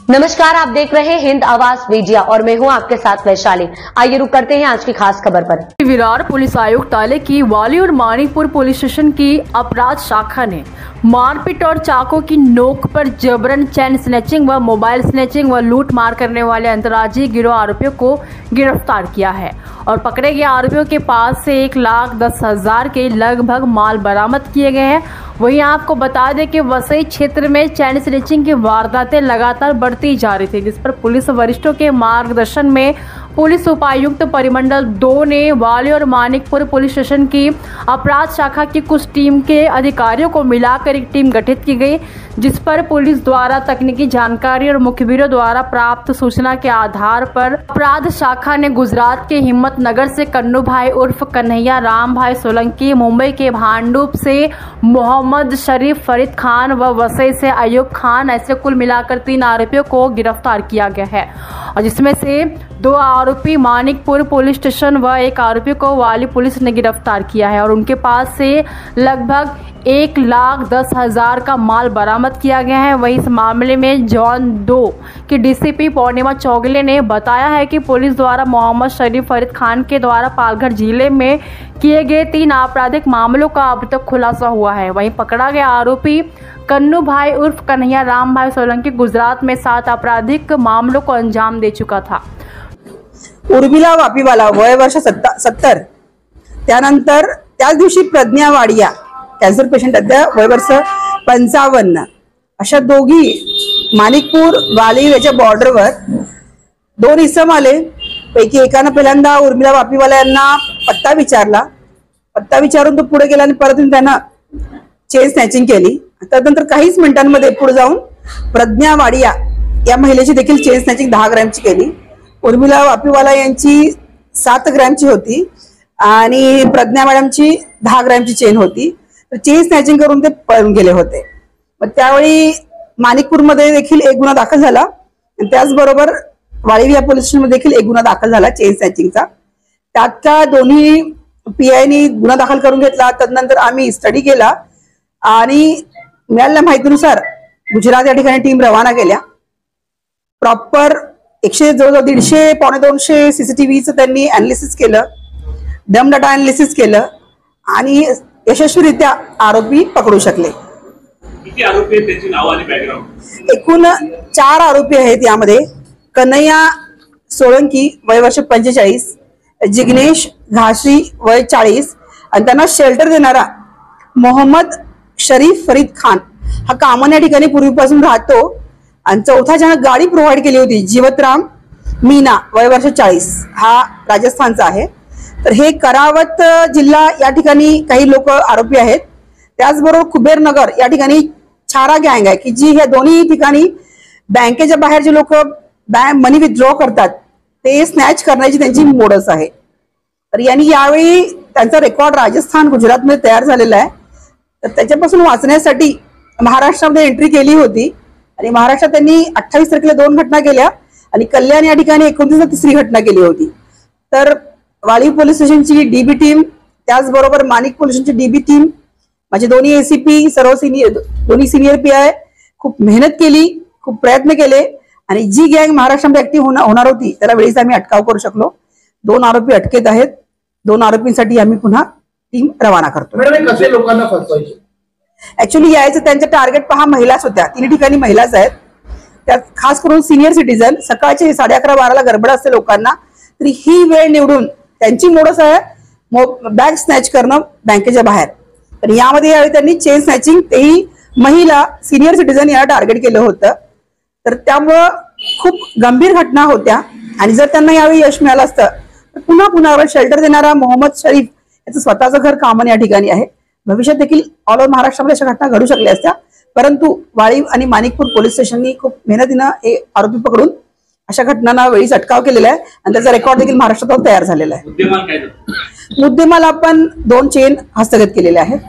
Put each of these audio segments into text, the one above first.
नमस्कार, आप देख रहे हैं हिंद आवाज मीडिया और मैं हूं आपके साथ वैशाली। आइए रुक करते हैं आज की खास खबर पर। विरार पुलिस आयुक्तालय की वाली और मानिकपुर पुलिस स्टेशन की अपराध शाखा ने मारपीट और चाकू की नोक पर जबरन चैन स्नैचिंग व मोबाइल स्नैचिंग व लूट मार करने वाले अंतर्राज्यीय गिरोह आरोपियों को गिरफ्तार किया है और पकड़े गए आरोपियों के पास से 1,10,000 के लगभग माल बरामद किए गए हैं। वहीं आपको बता दें कि वसई क्षेत्र में चैन स्नैचिंग की वारदातें लगातार बढ़ती जा रही थी, जिस पर पुलिस वरिष्ठों के मार्गदर्शन में पुलिस उपायुक्त परिमंडल 2 ने वाली और मानिकपुर पुलिस स्टेशन की अपराध शाखा की कुछ टीम के अधिकारियों को मिलाकर एक टीम गठित की गई, जिस पर पुलिस द्वारा तकनीकी जानकारी और मुखबिरों द्वारा प्राप्त सूचना के आधार पर अपराध शाखा ने गुजरात के हिम्मत नगर से कन्नू भाई उर्फ कन्हैया राम भाई सोलंकी, मुंबई के भांडुप से मोहम्मद शरीफ फरीद खान व वसई से अयूब खान, ऐसे कुल मिलाकर 3 आरोपियों को गिरफ्तार किया गया है और जिसमें से 2 आरोपी मानिकपुर पुलिस स्टेशन व 1 आरोपी को वाली पुलिस ने गिरफ्तार किया है और उनके पास से लगभग 1,10,000 का माल बरामद किया गया है। वहीं इस मामले में जोन 2 की डीसीपी पूर्णिमा चौगले ने बताया है कि पुलिस द्वारा मोहम्मद शरीफ फरीद खान के द्वारा पालघर जिले में किए गए 3 आपराधिक मामलों का अब तक खुलासा हुआ है। वहीं पकड़ा गया आरोपी कन्नू भाई उर्फ कन्हैया राम भाई सोलंकी गुजरात में 7 आपराधिक मामलों को अंजाम दे चुका था। उर्मिला वापीवाला वय वर्ष 70, त्यानंतर त्याच दिवशी प्रज्ञा वाडिया कॅन्सर पेशंट वय वर्ष 55, अशा दोघी मानिकपूर वाली याच्या बॉर्डरवर 2 इसम आले। पैकी एकानं पहिल्यांदा उर्मिला वापीवाला यांना पत्ता विचारला, पत्ता विचारून तो पुढे गेला आणि परत त्यांना चेन स्नॅचिंग केली। त्यानंतर काहीच मिनिटांमध्ये पुढे जाऊन प्रज्ञा वाडिया या महिलेची देखील चेन स्नॅचिंग 10 ग्रॅमची केली। उर्मिला वापीवाला यांची 7 ग्रॅमची होती आणि प्रज्ञा मॅडमची 10 ग्रॅमची चेन होती। तर चेन स्नॅचिंग करून ते पळून गेले होते। मग त्यावेळी मानिकपूरमध्ये देखील एक गुन्हा दाखल झाला आणि त्याचबरोबर वाळीविरा पोलीस स्टेशनमध्ये देखील एक गुन्हा दाखल झाला चेन स्नॅचिंगचा। त्यात दोन्ही पीआयनी गुन्हा दाखल करून घेतला। त्यानंतर आम्ही स्टडी केला आणि मिळालेल्या माहितीनुसार गुजरात या ठिकाणी टीम रवाना केल्या। प्रॉपर 100-150 पावणे 200 सीसीटीव्हीचं त्यांनी अनालिसिस केलं, डम डाटा अनालिसिस केलं आणि यशस्वीरित्या आरोपी पकडू शकले। किती आरोपी आहेत, त्यांची नाव आणि बॅकग्राऊंड? एकूण 4 आरोपी आहेत यामध्ये। कन्हैया सोळंकी वय वर्ष 45, जिग्नेश घाशी वय 40 आणि त्यांना शेल्टर देणारा मोहम्मद शरीफ फरीद खान हा कामन या ठिकाणी पूर्वीपासून राहतो आणि चौथा ज्यानं गाडी प्रोव्हाइड केली होती जीवतराम मीना वय वर्ष 40 हा राजस्थानचा आहे। तर हे करावत जिल्हा या ठिकाणी काही लोक आरोपी आहेत। त्याचबरोबर कुबेरनगर या ठिकाणी छारा गँग आहे की जी ह्या दोन्ही ठिकाणी बँकेच्या बाहेर जे लोक मनी विथड्रॉ करतात ते स्नॅच करण्याची त्यांची मोडस आहे। तर यांनी यावेळी त्यांचा रेकॉर्ड राजस्थान गुजरातमध्ये तयार झालेला आहे। तर त्याच्यापासून वाचण्यासाठी महाराष्ट्रामध्ये एंट्री केली होती आणि महाराष्ट्रात त्यांनी 28 तारखेला 2 घटना केल्या आणि कल्याण या ठिकाणी 29 तिसरी घटना केली होती। तर वाळी पोलीस स्टेशनची डीबी टीम, त्याचबरोबर मानिक पोलीस स्टेशनची डीबी टीम, माझे दोन्ही एसीपी, सर्व दोन्ही सिनियर पीआय खूप मेहनत केली, खूप प्रयत्न केले आणि जी गँग महाराष्ट्रामध्ये ऍक्टिव्ह होणार होती त्याला वेळीच आम्ही अटकाव करू शकलो। 2 आरोपी अटकेत आहेत। 2 आरोपींसाठी आम्ही पुन्हा टीम रवाना करतो। कसे लोकांना फसवायचे? ऍक्च्युअली यायचं त्यांचं टार्गेट पहा महिलाच होत्या, 3 ठिकाणी महिलाच आहेत। त्यात खास करून सिनियर सिटीजन, सकाळचे 11:30-12ला गडबड असते लोकांना, तरी ही वेळ निवडून त्यांची मोडस आहे बॅग स्नॅच करणं बँकेच्या बाहेर। तर यामध्ये यावेळी त्यांनी चेन स्नॅचिंग, तेही महिला सिनियर सिटीजन याला टार्गेट केलं होतं। तर त्यामुळं खूप गंभीर घटना होत्या आणि जर त्यांना यावेळी यश मिळालं असतं तर पुन्हा शेल्टर देणारा मोहम्मद शरीफ याचं स्वतःचं घर कामन या ठिकाणी आहे। भविष्यात देखील ऑल ओव्हर महाराष्ट्रामध्ये अशा घटना घडू शकल्या असत्या, परंतु वाळी आणि मानिकपूर पोलीस स्टेशननी खूप मेहनतीनं हे आरोपी पकडून अशा घटनांना वेळीच अटकाव केलेला आहे आणि त्याचा रेकॉर्ड देखील महाराष्ट्रात तयार झालेला आहे। मुद्देमाल आपण 2 चेन हस्तगत केलेले आहेत।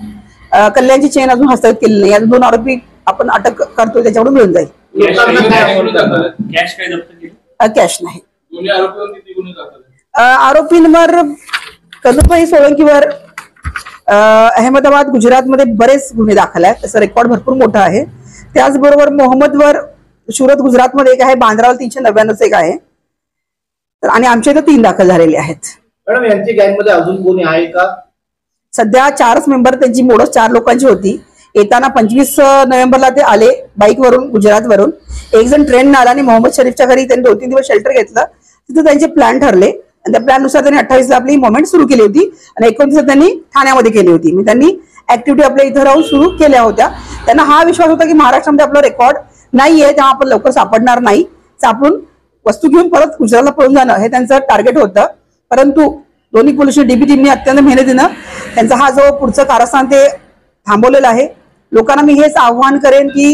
कल्याणची चेन अजून हस्तगत केलेली नाही। अजून 2 आरोपी आपण अटक करतोय, त्याच्याकडून मिळून जाईल। कॅश नाही। आरोपींवर कन्नूभाई सोळंकीवर अहमदाबाद गुजरातमध्ये बरेच गुन्हे दाखल आहेत, त्याचा रेकॉर्ड भरपूर मोठा आहे। त्याचबरोबर मोहम्मदवर सुरत गुजरातमध्ये एक आहे, बांद्राला 399 एक आहे. तर आणि आमच्या इथं 3 दाखल झालेले आहेत. मॅडम यांची गँगमध्ये अजून कोणी आहे का? सध्या 4च मेंबर, त्यांची मोडच 4 लोकांची होती. येताना 25 नोव्हेंबरला ते आले बाईकवरून गुजरातवरून. एक जण ट्रेनने आला आणि मोहम्मद शरीफच्या घरी त्यांनी 2-3 दिवस शेल्टर घेतलं. तिथे त्यांचे प्लॅन ठरले आणि त्या प्लॅननुसार त्यांनी 28ला आपली मुवमेंट सुरू केली होती आणि 29 त्यांनी ठाण्यामध्ये केली होती. म्हणजे त्यांनी ऍक्टिव्हिटी आपल्या इथं राहून सुरू केल्या होत्या. त्यांना हा विश्वास होता की महाराष्ट्रामध्ये आपला रेकॉर्ड नाहीये, तेव्हा आपण लवकर सापडणार नाही. सापडून वस्तू घेऊन परत गुजरातला पळून जाणं हे त्यांचं टार्गेट होतं. परंतु दोन्ही पोलीस डीबी टीमने अत्यंत मेहनतीनं त्यांचा हा जो पुढचं कारस्थान ते थांबवलेलं आहे. लोकांना मी हेच आव्हान करेन की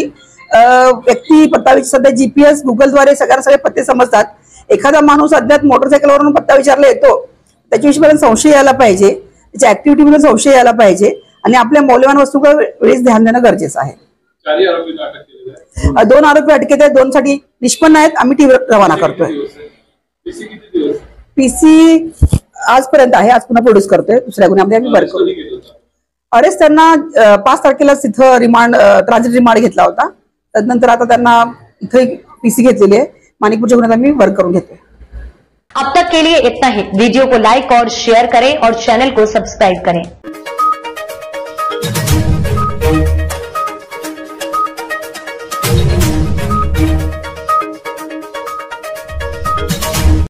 व्यक्ती पत्ता सध्या GPS गुगलद्वारे सगळे पत्ते समजतात. एखादा माणूस अद्याप मोटरसायकलवरून पत्ता विचारला येतो, त्याच्याविषयी संशय यायला पाहिजे, त्याच्या ऍक्टिव्हिटीमध्ये संशय यायला पाहिजे आणि आपल्या मौल्यवान वस्तूकडे वेळेस ध्यान देणं गरजेचं आहे. 2 आरोपी अटकेत आहेत, 2 साठी निष्पन्न आहेत. आम्ही टीम रवाना करतोय. PC आजपर्यंत आहे, आज पुन्हा प्रोड्यूस करतोय. दुसऱ्या गुन्ह्यामध्ये आम्ही वर्क करू. अरेस्ट त्यांना 5 तारखेला तिथं रिमांड ट्रान्झिट रिमांड घेतला होता. त्यानंतर आता त्यांना इथं PC घेतलेली आहे. माणिकपूरच्या गुन्ह्यात आम्ही वर्क करून घेतोय. अब तक के लिए इतना ही. वीडियो को लाइक और शेयर करें और चैनल को सब्सक्राइब करें.